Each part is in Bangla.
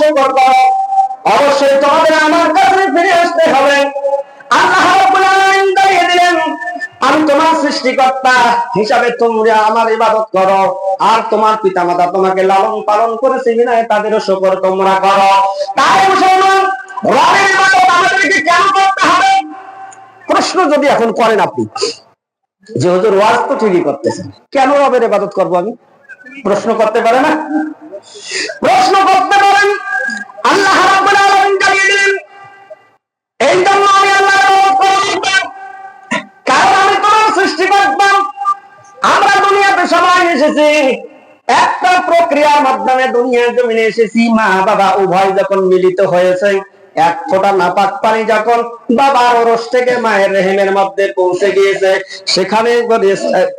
শুকর করো, অবশ্যই তোমাদের আমার কাছে ফিরে আসতে হবে। আল্লাহ রাব্বুল আলামিন দাঁড়িয়ে দিলেন, আমি তোমার সৃষ্টিকর্তা হিসাবে তোমরা আমার ইবাদত করো, আর তোমার পিতামাতা তোমাকে লালন পালন করেছে বিনায় তাদেরও শুকর তোমরা করো। তাই মুসলমান, রবের ইবাদত আমাদেরকে কেন করতে হবে? প্রশ্ন যদি এখন করেন আপনি যে হুজুর ওয়াজ তো ঠিকই করতেছেন, কেন রবের ইবাদত করবো আমি? প্রশ্ন করতে পারে না? প্রশ্ন করতে পারেন। আল্লাহ রাব্বুল আলামিন জানিয়ে দিলেন, এই জন্য আমি আল্লাহর ইবাদত করব, কারণ আমি তোমার সৃষ্টিকর্তা। আমরা দুনিয়াতে সবাই এসেছি একটা প্রক্রিয়ার মাধ্যমে, দুনিয়ার জমিনে এসেছি। মা বাবা উভয় যখন মিলিত হয়েছে, এক ফোঁটা নাপাক পানি যখন বাবার ওরস থেকে মায়ের রেহেমের মধ্যে পৌঁছে গিয়েছে, সেখানে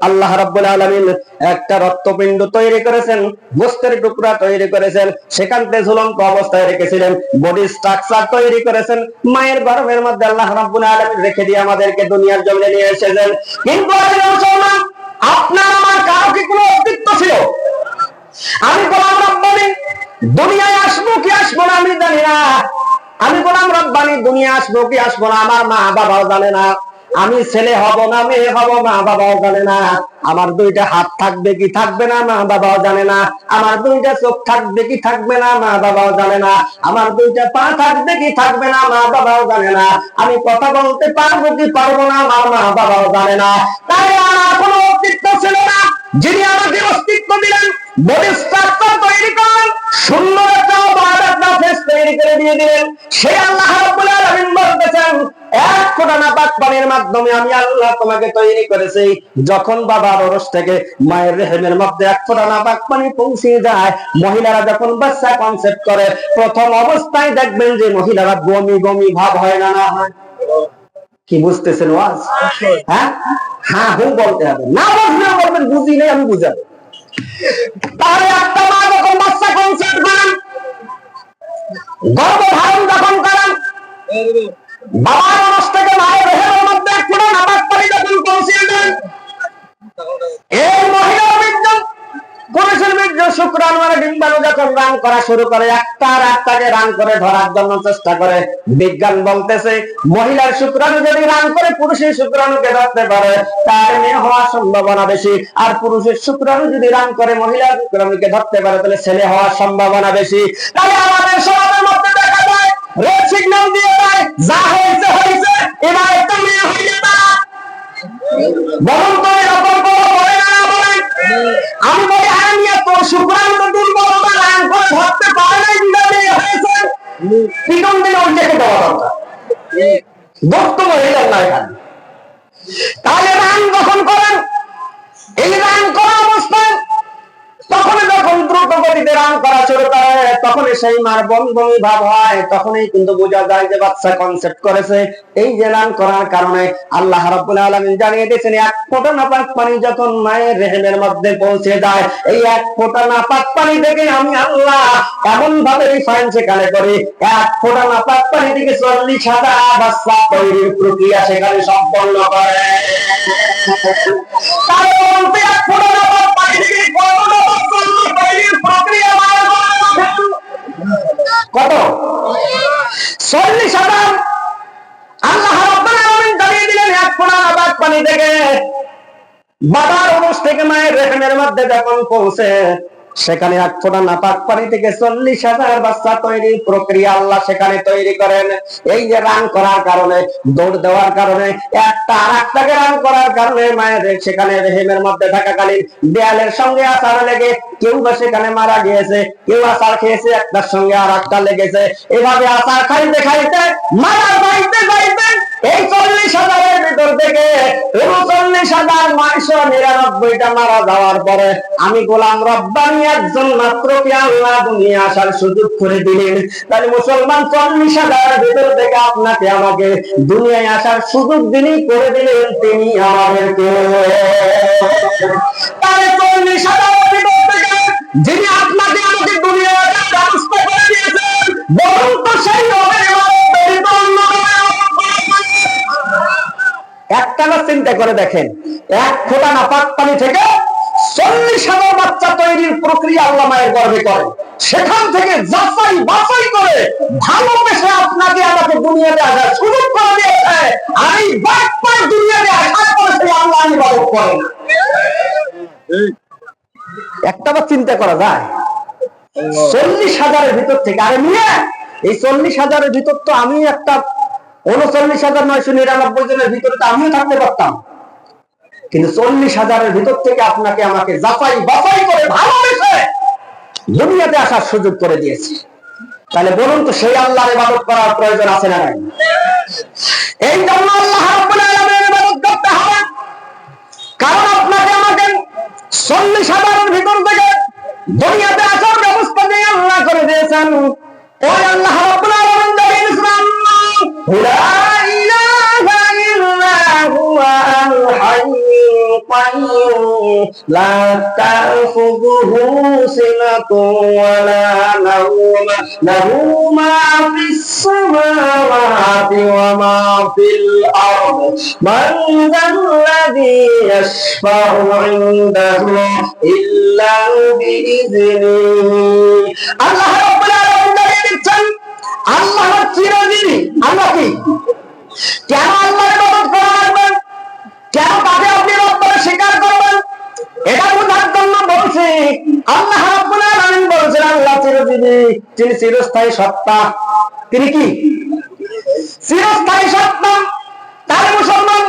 আল্লাহ রাব্বুল আলামিন একটা রক্তপিণ্ড তৈরি করেছেন, গোশতের টুকরা তৈরি করেছেন, সেখান থেকে ঝুলন্ত অবস্থায় রেখেছিলেন, বডি স্ট্রাকচার তৈরি করেছেন, মায়ের গর্ভের মধ্যে আল্লাহ রাব্বুল আলামিন রেখে দিয়ে আমাদেরকে দুনিয়ার জমিনে নিয়ে এসেছেন। কিন্তু আপনার আমার কারো কি কোনো অস্তিত্ব ছিল? আমি গোলাম রব্বানী দুনিয়ায় আসবো কি আসবো না আমি জানি না। আমি গোলাম রব্বানী দুনিয়া আসবো কি আসবো না আমার মা বাবাও জানে না। আমি ছেলে হব না মেয়ে হব মা বাবাও জানে না। আমার দুইটা হাত থাকবে কি থাকবে না মা বাবাও জানে না। আমার দুইটা চোখ থাকবে কি থাকবে না মা বাবাও জানে না। আমার দুইটা পা থাকবে কি থাকবে না মা বাবাও জানে না। আমি কথা বলতে পারবো কি পারবো না আমার মা বাবাও জানে না। তাই আমার কোনো অস্তিত্ব ছিল না, যিনি আমাকে অস্তিত্ব দিলেন, বডি স্ট্রাকচার তৈরি করেন, সুন্দর একটা ফেস তৈরি করে দিয়ে দিলেন, সেই আল্লাহ রাব্বুল আলামিন বলতেছেন, এক ফোঁটা নাপাক পানির মাধ্যমে আমি আল্লাহ তোমাকে তৈরি করেছি। যখন বাবার ওরস থেকে মায়ের রেহেমের মধ্যে এক ফোঁটা নাপাক পানি পৌঁছে যায়, মহিলারা যখন বাচ্চা কনসেপ্ট করে, প্রথম অবস্থায় দেখবেন যে মহিলারা বমি বমি ভাব হয় না না হয়? কি বুঝতেছেন ওয়াজ? হ্যাঁ হ্যাঁ হুঁ বলতে হবে, না বুঝলেও বলবেন বুঝি নেই আমি বুঝাবো। তাহলে একটা মা যখন বাচ্চা কনসেপ্ট করেন, গর্ভধারণ যখন করেন, বাবার ওরস থেকে মায়ের রেহেমের মধ্যে এক ফোঁটা নাপাক পানি যখন পৌঁছে যায়, এই মহিলার বীর্য, পুরুষের বীর্য, শুক্রাণু আর ডিম্বাণু যখন রান করা শুরু করে, একটার একটাকে রান করে ধরার জন্য চেষ্টা করে, বিজ্ঞান বলতেছে মহিলার শুক্রাণু যদি রান করে পুরুষের শুক্রাণুকে ধরতে পারে, তার মেয়ে হওয়ার সম্ভাবনা বেশি। আর পুরুষের শুক্রাণু যদি রান করে মহিলার শুক্রাণুকে ধরতে পারে, তাহলে ছেলে হওয়ার সম্ভাবনা বেশি। তাই আমাদের সমাজের মধ্যে দেখা যায় রেড সিগন্যাল দিয়ে দেয়, যা হয়েছে হয়েছে, এবার একটা মেয়ে হয়ে না। বরং তো এরকম কোনো বলে না বলে, আমি বলি আমি তোর শুক্রাণু দুর্বলতা রান করে ধরতে পারে নাই, মেয়ে হয়েছে, পিটন দিলে ওই থেকে দেওয়া দরকার, বক্তব্য হইলেন না এখানে। তাহলে রান যখন করেন, এই রান করা অবস্থায় তখন যখন দ্রুত গতিতে রান করা শুরু করে, তখন সেই মার বমি বমি ভাব হয়, তখনই কিন্তু বোঝা যায় যে বাচ্চা কনসেপ্ট করেছে। এই যে রান করার কারণে আল্লাহ রাব্বুল আলামিন জানিয়ে দিয়েছেন, এক ফোঁটা নাপাক পানি যখন মায়ের রেহেমের মধ্যে পৌঁছে যায়, এই এক ফোঁটা নাপাক পানি থেকে আমি আল্লাহ এমন ভাবে রিফাইন সেখানে করি, এক ফোঁটা নাপাক পানি থেকে 40,000 বাচ্চা তৈরির প্রক্রিয়া সেখানে সম্পন্ন করে। তার বলতে এক ফোঁটা নাপাক পানি থেকে কত 40,000 আল্লাহ রাব্বুল আলামিন জানিয়ে দিলেন, এক ফোঁটা নাপাক পানি থেকে বাবার ওরস থেকে মায়ের রেহেমের মধ্যে যখন পৌঁছে, সেখানে এক ফোঁটা নাপাক পানি থেকে 40,000 বাচ্চা তৈরির প্রক্রিয়া আল্লাহ সেখানে তৈরি করেন। এই যে রান করার কারণে, দৌড় দেওয়ার কারণে, একটা আর একটাকে রান করার কারণে মায়ের সেখানে রেহেমের মধ্যে থাকাকালীন দেয়ালের সঙ্গে আছাড় লেগে কেউ বা সেখানে মারা গিয়েছে, কেউ আছাড় খেয়েছে, একটার সঙ্গে আর একটা লেগেছে। এভাবে আছাড় খাইতে খাইতে মারা যাইতে যাইতে এই 40,000 ভিতর থেকে 39,999টা মারা যাওয়ার পরে আমি গোলাম রব্বানী একজন মাত্র কে আল্লাহ দুনিয়া আসার সুযোগ করে দিলেন। তাহলে মুসলমান 40,000 ভিতর থেকে আপনাকে আমাকে দুনিয়ায় আসার সুযোগ যিনি করে দিলেন, তিনি আমাদেরকে। তাহলে 40,000 ভিতর থেকে যিনি আপনাকে আমাকে দুনিয়ায় আসার ব্যবস্থা করে দিয়েছেন, বলুন তো সেই একটা না চিন্তা করে দেখেন, এক ফোঁটা নাপাক পানি থেকে 40,000 বাচ্চা তৈরির প্রক্রিয়া আল্লাহ মায়ের গর্ভে করে। সেখান থেকে যাচাই বাছাই করে ভালোবেসে আপনাকে আমাকে দুনিয়াতে আসার সুযোগ করে দিয়েছে। আমি বারবার দুনিয়াতে আসার পরে সেই আল্লাহ ইবাদত করে না। একটা বার চিন্তা করা যায় 40,000-এর ভিতর থেকে, আরে নিয়ে এই 40,000-এর ভিতর তো আমি একটা 39,999 জনের ভিতরে তো আমিও থাকতে পারতাম, কিন্তু 40,000-এর ভিতর থেকে আপনাকে আমাকে যাচাই বাছাই করে ভালোবেসে দুনিয়াতে আসার সুযোগ করে দিয়েছে। তাহলে বলুন তো সেই আল্লাহর ইবাদত করার প্রয়োজন আছে না নাই? এই জন্য আল্লাহ রাব্বুল আলামিনের ইবাদত করতে হবে, কারণ আপনাকে আমাকে 40,000-এর ভিতর থেকে দুনিয়াতে আসার ব্যবস্থা দিয়ে আল্লাহ করে দিয়েছেন। ওই আল্লাহ রাব্বুল আলামিন বলেন, লা ইলাহা ইল্লা হুয়া আল হাইয়ুল কাইয়্যুম লা তাখুযুহু সিনাতুন ওয়া লা নাওম লাহু মা ফিস সামাওয়াতি ওয়া মা ফিল আরদ মান যাল্লাযী ইয়াশফা'ু 'ইনদাহু ইল্লা বিইذনিহি। আল্লাহ রাব্বুল আলামিন বলেন, আল্লাহ চিরজীবী। আল্লাহ কি? কেন আল্লাহর ইবাদত করা লাগবে? কেন তাকে আপনি রব বলে স্বীকার করবেন? এটা বোঝার জন্য বলছি। আল্লাহ রাব্বুল আলামিন বলেছেন আল্লাহ চিরজীবী, তিনি চিরস্থায়ী সত্তা। তিনি কি? চিরস্থায়ী সত্তা। তাহলে মুসলমান